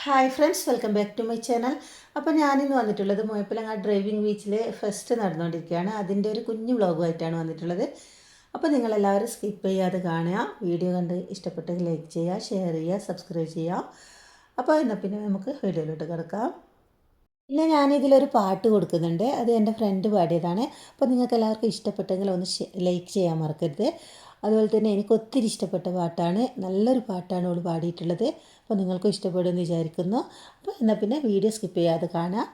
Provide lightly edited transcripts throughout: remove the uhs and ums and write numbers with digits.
Hi friends, welcome back to my channel. അപ്പോൾ ഞാനിന്ന് വന്നിട്ടുള്ളത് മുഴപ്പിലങ്ങാട് ഡ്രൈവിംഗ് ബീച്ചിൽ ഫെസ്റ്റ് നടന്നുകൊണ്ടിരിക്കുകയാണ്. അതിൻ്റെ ഒരു കുഞ്ഞു വ്ളോഗുമായിട്ടാണ് വന്നിട്ടുള്ളത്. അപ്പോൾ നിങ്ങളെല്ലാവരും സ്കിപ്പ് ചെയ്യാതെ കാണുക. വീഡിയോ കണ്ട് ഇഷ്ടപ്പെട്ടെങ്കിൽ ലൈക്ക് ചെയ്യുക, ഷെയർ ചെയ്യുക, സബ്സ്ക്രൈബ് ചെയ്യുക. അപ്പോൾ എന്നാൽ പിന്നെ നമുക്ക് വീഡിയോയിലോട്ട് കിടക്കാം. പിന്നെ ഞാനിതിലൊരു പാട്ട് കൊടുക്കുന്നുണ്ട്. അത് എൻ്റെ ഫ്രണ്ട് പാടിയതാണ്. അപ്പോൾ നിങ്ങൾക്ക് എല്ലാവർക്കും ഇഷ്ടപ്പെട്ടെങ്കിൽ ഒന്ന് ലൈക്ക് ചെയ്യാൻ മറക്കരുത്. അതുപോലെ തന്നെ എനിക്ക് ഒത്തിരി ഇഷ്ടപ്പെട്ട പാട്ടാണ്. നല്ലൊരു പാട്ടാണ് അവൾ പാടിയിട്ടുള്ളത്. അപ്പോൾ നിങ്ങൾക്കും ഇഷ്ടപ്പെടുമെന്ന് വിചാരിക്കുന്നു. അപ്പോൾ എന്നാൽ പിന്നെ വീഡിയോ സ്കിപ്പ് ചെയ്യാതെ കാണാം.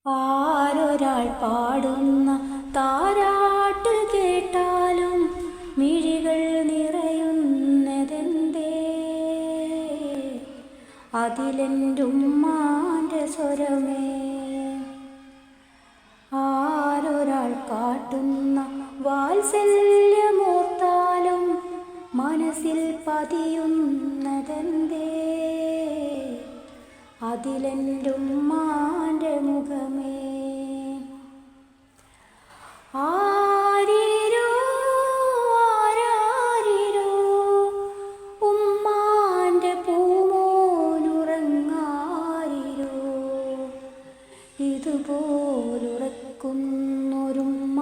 ആരൊരാൾ പാടുന്ന താരാട്ട് കേട്ടാലും മിഴികൾ നിറയുന്നതെന്തേ? അതിലെൻ്റുമ്മാൻ്റെ സ്വരമേ. ആരൊരാൾ കാട്ടുന്ന വാത്സല്യമോർത്താലും മനസ്സിൽ പതിയുന്നതെന്തേ? അതിലെൻ്റുമ്മാൻ്റെ മുഖമേ. ആരീരോ ആരാരിരോ ഉമ്മാൻ്റെ പൂമോനുറങ്ങാരിരോ, ഇതുപോലുറക്കുന്നൊരുമ്മ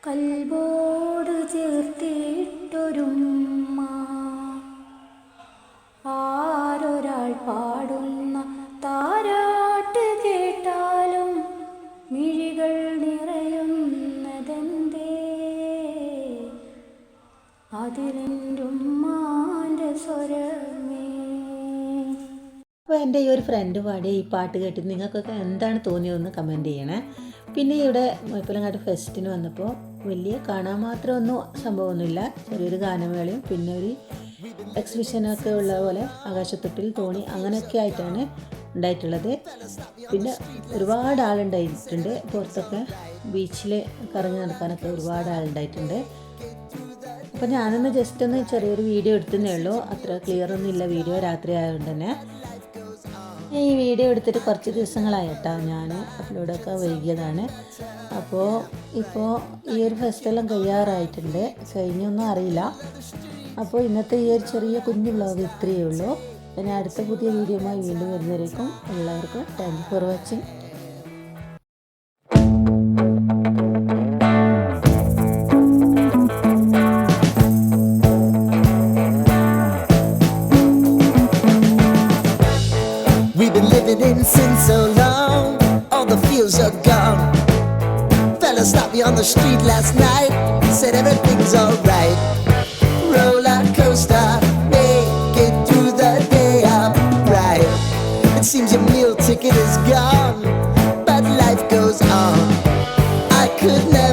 കൽബോട് ചേർത്തിട്ടൊരുമ്മ. ആരൊരാൾ പാടുന്ന താരാട്ട് കേട്ടാലും മിഴികൾ നിറയുന്നതെന്തേ? അതിലെൻ്റുമ്മാൻ്റെ സ്വരമേ. അപ്പോൾ എൻ്റെ ഈ ഒരു ഫ്രണ്ട് പാടിയ ഈ പാട്ട് കേട്ടിട്ട് നിങ്ങൾക്കൊക്കെ എന്താണ് തോന്നിയതെന്ന് കമൻറ്റ് ചെയ്യണേ. പിന്നെ ഇവിടെ മുഴപ്പിലങ്ങാട് ഫെസ്റ്റിന് വന്നപ്പോൾ വലിയ കാണാൻ മാത്രമൊന്നും സംഭവമൊന്നുമില്ല. ചെറിയൊരു ഗാനമേളയും പിന്നെ ഒരു എക്സിബിഷനൊക്കെ ഉള്ള പോലെ ആകാശത്തൊട്ടിൽ, തോണി അങ്ങനെയൊക്കെ ആയിട്ടാണ് ഉണ്ടായിട്ടുള്ളത്. പിന്നെ ഒരുപാട് ആളുണ്ടായിട്ടുണ്ട്. പുറത്തൊക്കെ ബീച്ചിൽ കറങ്ങി നടക്കാനൊക്കെ ഒരുപാട് ആളുണ്ടായിട്ടുണ്ട്. അപ്പോൾ ഞാനൊന്ന് ജസ്റ്റ് ഒന്ന് ചെറിയൊരു വീഡിയോ എടുത്തതേ ഉള്ളൂ. അത്ര ക്ലിയറൊന്നും ഇല്ല വീഡിയോ, രാത്രി ആയതുകൊണ്ട് തന്നെ. ഈ വീഡിയോ എടുത്തിട്ട് കുറച്ച് ദിവസങ്ങളായിട്ടോ ഞാൻ അപ്ലോഡൊക്കെ വൈകിയതാണ്. അപ്പോൾ ഇപ്പോൾ ഈ ഒരു ഫെസ്റ്റെല്ലാം കഴിയാറായിട്ടുണ്ട്. കഴിഞ്ഞൊന്നും അറിയില്ല. അപ്പോൾ ഇന്നത്തെ ഈ ഒരു ചെറിയ കുഞ്ഞു വ്ളോഗ് ഇത്രയേ ഉള്ളൂ. പിന്നെ അടുത്ത പുതിയ വീഡിയോയുമായി വീണ്ടും വരുന്നവരേക്കും എല്ലാവർക്കും thank you for watching. We've been living in sin so long, all the fields are gone. Fella stopped me on the street last night, said everything's alright. Roller coaster, make it through the day upright. It seems your meal ticket is gone, but life goes on. I could never